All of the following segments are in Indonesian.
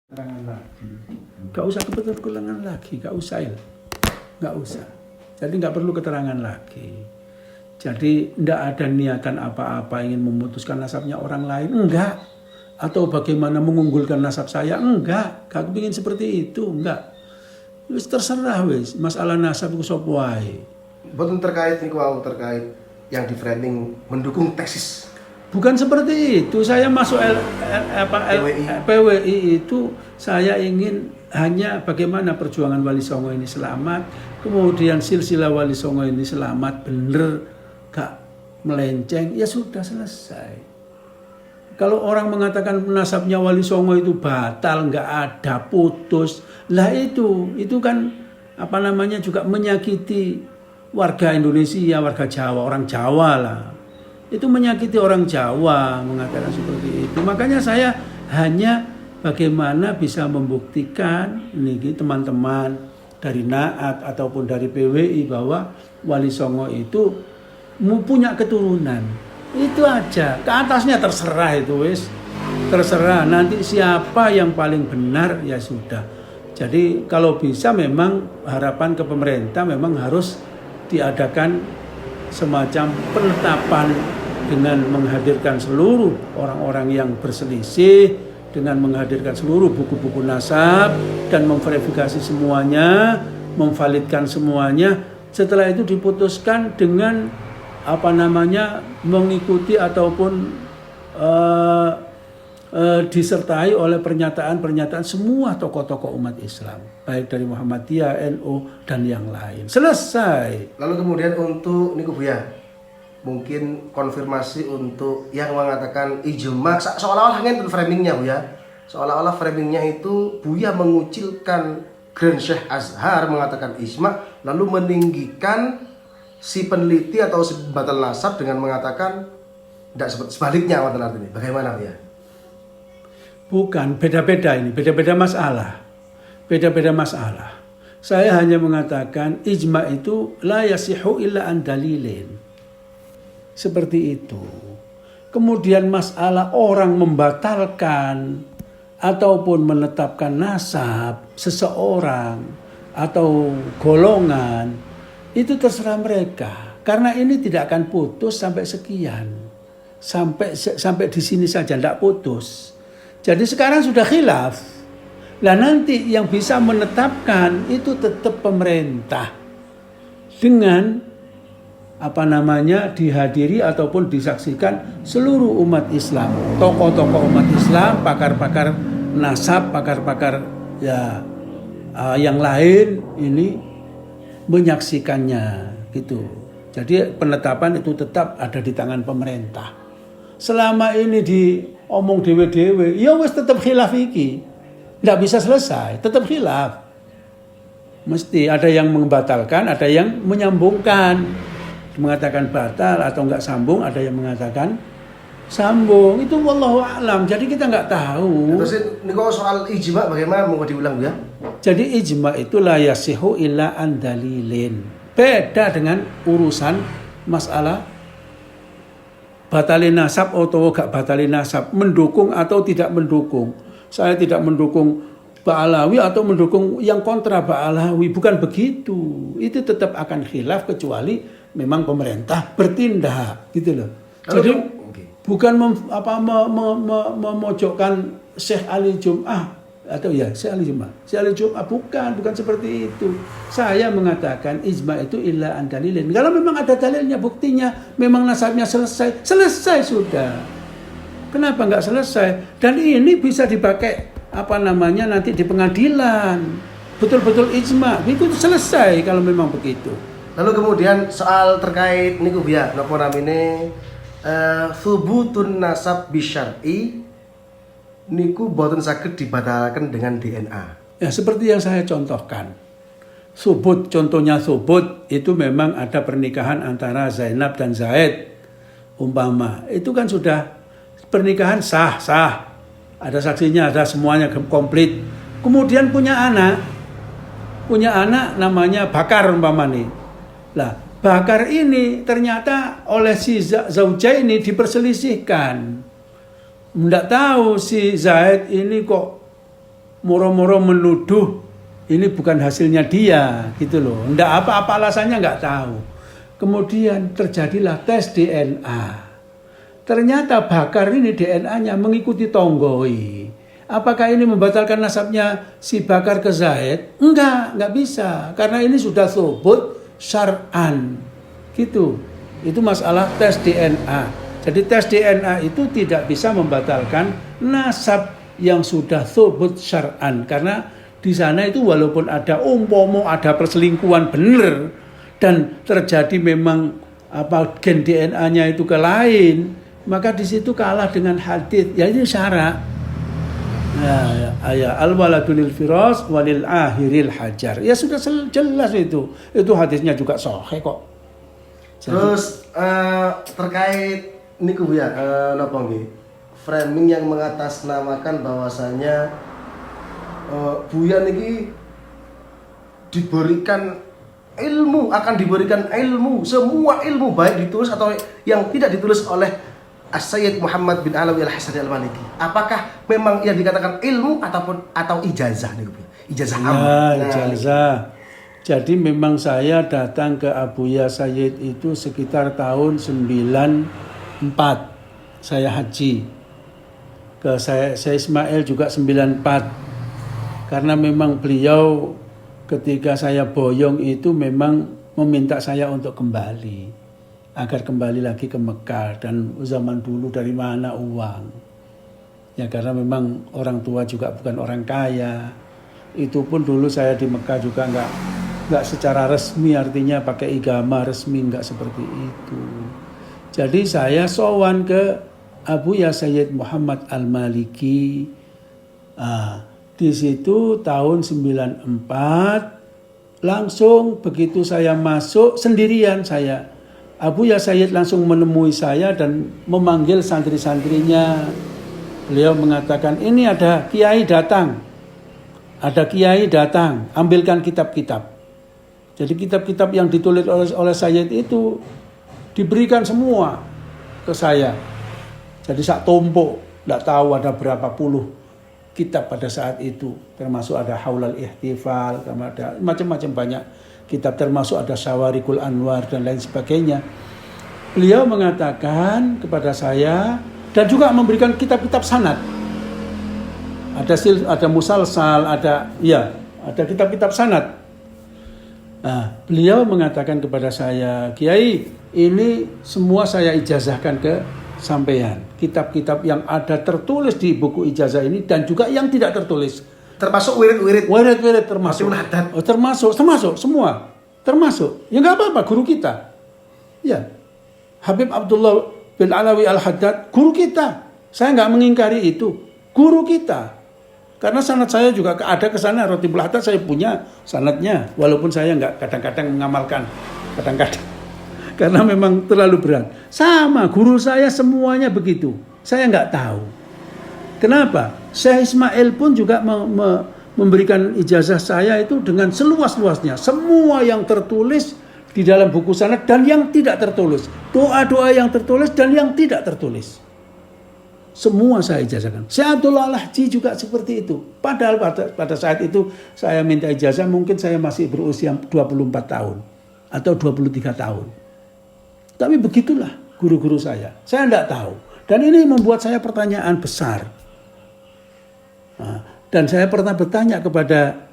keterangan lagi. Gak usah keterangan lagi, gak usah ya. Gak usah. Jadi gak perlu keterangan lagi. Jadi tidak ada niatan apa-apa ingin memutuskan nasabnya orang lain, enggak. Atau bagaimana mengunggulkan nasab saya, enggak. Gak kepingin seperti itu, enggak. Wis terserah wis, masalah nasab ku sapa wae. Boten terkait niku terkait yang di framing mendukung tesis. Bukan seperti itu. Saya masuk PWI itu saya ingin hanya bagaimana perjuangan Wali Songo ini selamat, kemudian silsilah Wali Songo ini selamat, bener, gak melenceng, ya sudah selesai. Kalau orang mengatakan nasabnya Wali Songo itu batal, nggak ada, putus, lah itu kan apa namanya juga menyakiti warga Indonesia, warga Jawa, orang Jawa lah. Itu menyakiti orang Jawa mengatakan seperti itu. Makanya saya hanya bagaimana bisa membuktikan nih teman-teman dari Naat ataupun dari PWI bahwa Wali Songo itu punya keturunan. Itu aja. Ke atasnya terserah itu wis. Terserah nanti siapa yang paling benar ya sudah. Jadi kalau bisa memang harapan ke pemerintah memang harus diadakan semacam penetapan dengan menghadirkan seluruh orang-orang yang berselisih, dengan menghadirkan seluruh buku-buku nasab dan memverifikasi semuanya, memvalidkan semuanya. Setelah itu diputuskan dengan apa namanya mengikuti ataupun disertai oleh pernyataan-pernyataan semua tokoh-tokoh umat Islam, baik dari Muhammadiyah, NU dan yang lain. Selesai. Lalu kemudian untuk niku Buya, mungkin konfirmasi untuk yang mengatakan ijma, seolah-olah ngenten framingnya Buya. Seolah-olah framingnya itu Buya mengucilkan Grand Syekh Azhar mengatakan ijma, lalu meninggikan si peneliti atau si batal nasab dengan mengatakan tidak sebaliknya artinya. Bagaimana Buya? Bukan, beda-beda ini, beda-beda masalah. Beda-beda masalah. Saya hanya mengatakan ijma itu la yasihu illa an dalilin. Seperti itu. Kemudian masalah orang membatalkan ataupun menetapkan nasab seseorang atau golongan, itu terserah mereka. Karena ini tidak akan putus sampai sekian. Sampai di sini saja tidak putus. Jadi sekarang sudah khilaf. Lah nanti yang bisa menetapkan itu tetap pemerintah. Dengan apa namanya dihadiri ataupun disaksikan seluruh umat Islam. Tokoh-tokoh umat Islam, pakar-pakar nasab, pakar-pakar ya yang lain ini menyaksikannya gitu. Jadi penetapan itu tetap ada di tangan pemerintah. Selama ini diomong dewe-dewe, ya wis tetap khilaf iki. Tidak bisa selesai, tetap khilaf. Mesti ada yang membatalkan, ada yang menyambungkan. Mengatakan batal atau enggak sambung, ada yang mengatakan sambung. Itu wallahu a'lam. Jadi kita enggak tahu. Terus ini kalau soal ijma bagaimana mau diulang ya? Jadi ijma itu la yasihu illa an dalilin. Beda dengan urusan masalah batalin nasab atau gak batalin nasab, mendukung atau tidak mendukung. Saya tidak mendukung Ba'alawi atau mendukung yang kontra Ba'alawi, bukan begitu. Itu tetap akan khilaf kecuali memang pemerintah bertindak, gitu loh. Jadi bukan memojokkan Syekh Ali Jum'ah atau ya Syekh Ali Jum'ah, bukan seperti itu. Saya mengatakan ijma itu illa an dalilin. Kalau memang ada dalilnya, buktinya, memang nasabnya selesai sudah. Kenapa enggak selesai? Dan ini bisa dipakai apa namanya nanti di pengadilan. Betul-betul ijma, itu selesai kalau memang begitu. Lalu kemudian soal terkait niku Buya, napa namine thubutun nasab bisyar'i niku boten saged dibatalkan dengan DNA. Ya seperti yang saya contohkan. Subut, contohnya subut itu memang ada pernikahan antara Zainab dan Zaid. Umpama, itu kan sudah pernikahan sah. Ada saksinya, ada semuanya komplit. Kemudian punya anak namanya Bakar umpama nih. Lah, Bakar ini ternyata oleh si Zaujah ini diperselisihkan. Tidak tahu si Zaid ini kok moro-moro menuduh ini bukan hasilnya dia gitu loh. Nggak apa-apa alasannya nggak tahu. Kemudian terjadilah tes DNA. Ternyata Bakar ini DNA-nya mengikuti Tonggoi. Apakah ini membatalkan nasabnya si Bakar ke Zaid? Enggak bisa. Karena ini sudah thubut syar'an. Gitu. Itu masalah tes DNA. Jadi tes DNA itu tidak bisa membatalkan nasab yang sudah thubut syar'an. Karena di sana itu walaupun ada umpomo, ada perselingkuhan benar dan terjadi memang gen DNA-nya itu ke lain, maka di situ kalah dengan hadis. Ya ini syarat. Ya al-waladu lil firas walil akhiril hajar. Ya sudah jelas itu. Itu hadisnya juga sahih kok. Terus terkait niku ya napa nggih? Framing yang mengatasnamakan bahwasanya Buya niki diberikan ilmu, akan diberikan ilmu, semua ilmu baik ditulis atau yang tidak ditulis oleh As-Sayyid Muhammad bin Alawi Al-Hasani Al-Maliki. Apakah memang yang dikatakan ilmu atau ijazah nih, ijazah am? Ijazah. Jadi memang saya datang ke Abuya Sayyid itu sekitar tahun 94. Saya haji. Ke saya Ismail juga 94. Karena memang beliau ketika saya boyong itu memang meminta saya untuk kembali. Agar kembali lagi ke Mekah. Dan zaman dulu dari mana uang. Ya karena memang orang tua juga bukan orang kaya. Itu pun dulu saya di Mekah juga enggak secara resmi, artinya pakai igama resmi, enggak seperti itu. Jadi saya sowan ke Abuya Sayyid Muhammad Al-Maliki. Di situ tahun 94 langsung begitu saya masuk sendirian saya. Abuya Sayyid langsung menemui saya dan memanggil santri-santrinya. Beliau mengatakan, ini ada kiai datang. Ada kiai datang, ambilkan kitab-kitab. Jadi kitab-kitab yang ditulis oleh Sayyid itu diberikan semua ke saya. Jadi sak tumpuk, tidak tahu ada berapa puluh kitab pada saat itu, termasuk ada Haulal Ihtifal, ada macam-macam banyak kitab, termasuk ada Syawarikul Anwar dan lain sebagainya. Beliau mengatakan kepada saya dan juga memberikan kitab-kitab sanad. Ada musalsal, ada kitab-kitab sanad. Nah, beliau mengatakan kepada saya, Kiai, ini semua saya ijazahkan ke sampean, kitab-kitab yang ada tertulis di buku ijazah ini dan juga yang tidak tertulis, termasuk wirid-wirid termasuk termasuk semua termasuk. Ya nggak apa-apa, guru kita ya Habib Abdullah bin Alawi Al-Haddad guru kita, saya nggak mengingkari itu, guru kita, karena sanad saya juga ada ke sana. Rotibul Haddad saya punya sanadnya, walaupun saya nggak kadang-kadang mengamalkan, kadang-kadang karena memang terlalu berat. Sama guru saya semuanya begitu. Saya nggak tahu. Kenapa? Syekh Ismail pun juga memberikan ijazah saya itu dengan seluas-luasnya. Semua yang tertulis di dalam buku sanad dan yang tidak tertulis. Doa-doa yang tertulis dan yang tidak tertulis. Semua saya ijazahkan. Syekh Abdullah Al-Hajji juga seperti itu. Padahal pada saat itu saya minta ijazah mungkin saya masih berusia 24 tahun. Atau 23 tahun. Tapi begitulah guru-guru saya. Saya tidak tahu. Dan ini membuat saya pertanyaan besar. Dan saya pernah bertanya kepada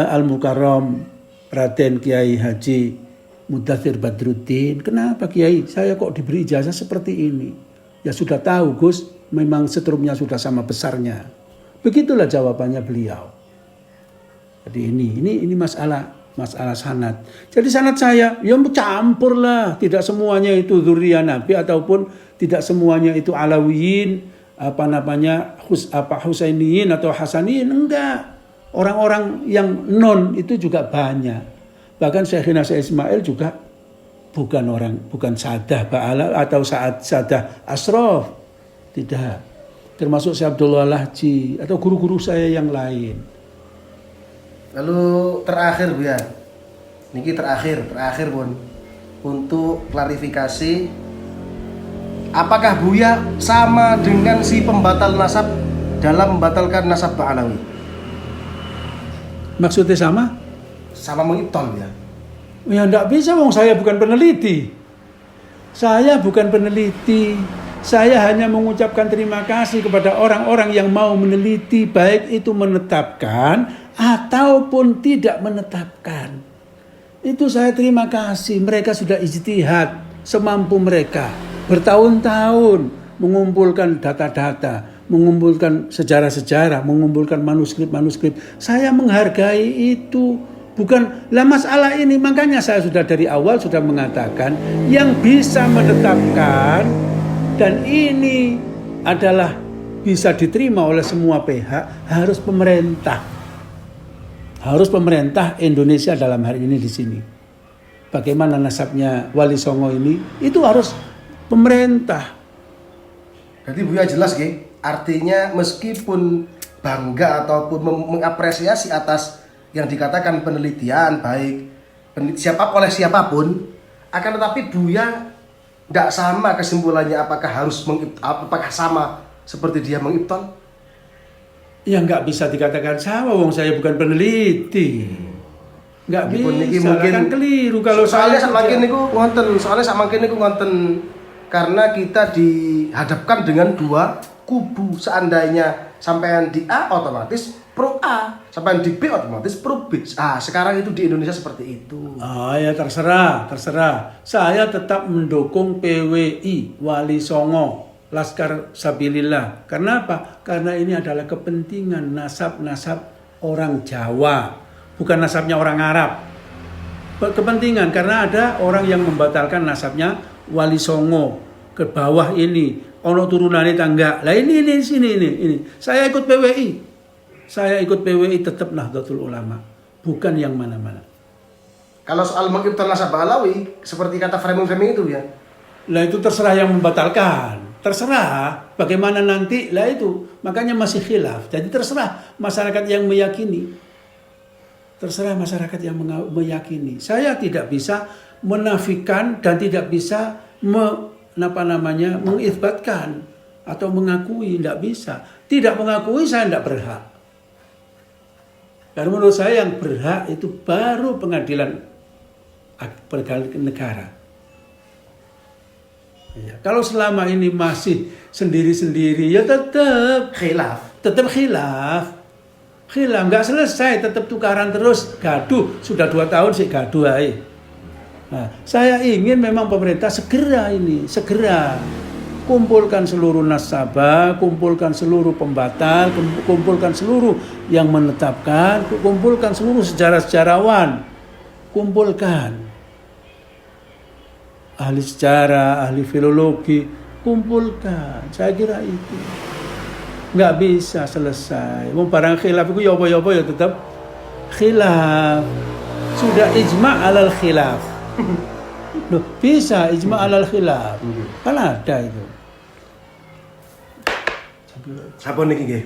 Al-Mukarram Raden Kiai Haji Mudathir Badruddin. Kenapa Kiai? Saya kok diberi ijazah seperti ini? Ya sudah tahu Gus, memang setrumnya sudah sama besarnya. Begitulah jawabannya beliau. Jadi ini masalah sanad. Jadi sanad saya ya campur lah, tidak semuanya itu dzurriyyah Nabi ataupun tidak semuanya itu Alawiyin, Husainiyin atau Hasaniyin, enggak. Orang-orang yang non itu juga banyak. Bahkan Syekhina Syekh Ismail juga bukan Sadah Ba'ala atau Sadah Asraf. Tidak. Termasuk Syekh Abdullah Al-Hajji atau guru-guru saya yang lain. Lalu terakhir Bu ya, niki terakhir Bun, untuk klarifikasi, apakah Buya sama dengan si pembatal nasab dalam membatalkan nasab Ba'alawi? Maksudnya sama? Sama mengibtol ya. Ya enggak bisa, wong saya bukan peneliti. Saya bukan peneliti. Saya hanya mengucapkan terima kasih kepada orang-orang yang mau meneliti, baik itu menetapkan ataupun tidak menetapkan. Itu saya terima kasih. Mereka sudah ijtihad semampu mereka. Bertahun-tahun mengumpulkan data-data, mengumpulkan sejarah-sejarah, mengumpulkan manuskrip-manuskrip. Saya menghargai itu. Bukan, lah masalah ini, makanya saya sudah dari awal sudah mengatakan yang bisa menetapkan dan ini adalah bisa diterima oleh semua pihak harus pemerintah. Harus pemerintah Indonesia dalam hari ini di sini. Bagaimana nasabnya Wali Songo ini, itu harus pemerintah. Jadi Buya jelas Ki, artinya meskipun bangga ataupun mengapresiasi atas yang dikatakan penelitian baik oleh siapapun, akan tetapi Buya tidak sama kesimpulannya apakah sama seperti dia mengibtol? Ya nggak bisa dikatakan sama, wong saya bukan peneliti. Nggak bisa, mungkin kan keliru kalau soalnya saya semakin niku ngonten karena kita dihadapkan dengan dua kubu. Seandainya sampean di A otomatis pro A, sampean di B otomatis pro B. Sekarang itu di Indonesia seperti itu. Ya terserah. Saya tetap mendukung PWI Wali Songo, Laskar Sabilillah. Karena apa? Karena ini adalah kepentingan nasab-nasab orang Jawa, bukan nasabnya orang Arab. Kepentingan karena ada orang yang membatalkan nasabnya Wali Songo ke bawah ini, ono turunannya tangga. Lah ini sini ini. Saya ikut PWI. Saya ikut PWI tetap Nahdlatul Ulama, bukan yang mana-mana. Kalau soal mengibtol nasab Alawi, seperti kata framing itu ya. Lah itu terserah yang membatalkan. Terserah bagaimana nanti, lah itu. Makanya masih khilaf. Jadi terserah masyarakat yang meyakini. Terserah masyarakat yang meyakini. Saya tidak bisa menafikan dan tidak bisa mengitsbatkan atau mengakui, tidak bisa. Tidak mengakui saya tidak berhak. Karena menurut saya yang berhak itu baru pengadilan negara. Ya, kalau selama ini masih sendiri-sendiri ya tetap khilaf. Nggak selesai, tetap tukaran terus, gaduh. Sudah 2 tahun sih gaduh aja. Nah, saya ingin memang pemerintah segera kumpulkan seluruh nasabah, kumpulkan seluruh pembatal, kumpulkan seluruh yang menetapkan, kumpulkan seluruh sejarawan, kumpulkan ahli sejarah, ahli filologi, kumpulkan. Saya kira itu nggak bisa selesai. Mau barang khilaf itu ya apa ya tetap khilaf. Sudah ijma' alal khilaf. Loh, bisa ijma' alal khilaf. Kan ada itu. Sampun niki nggih.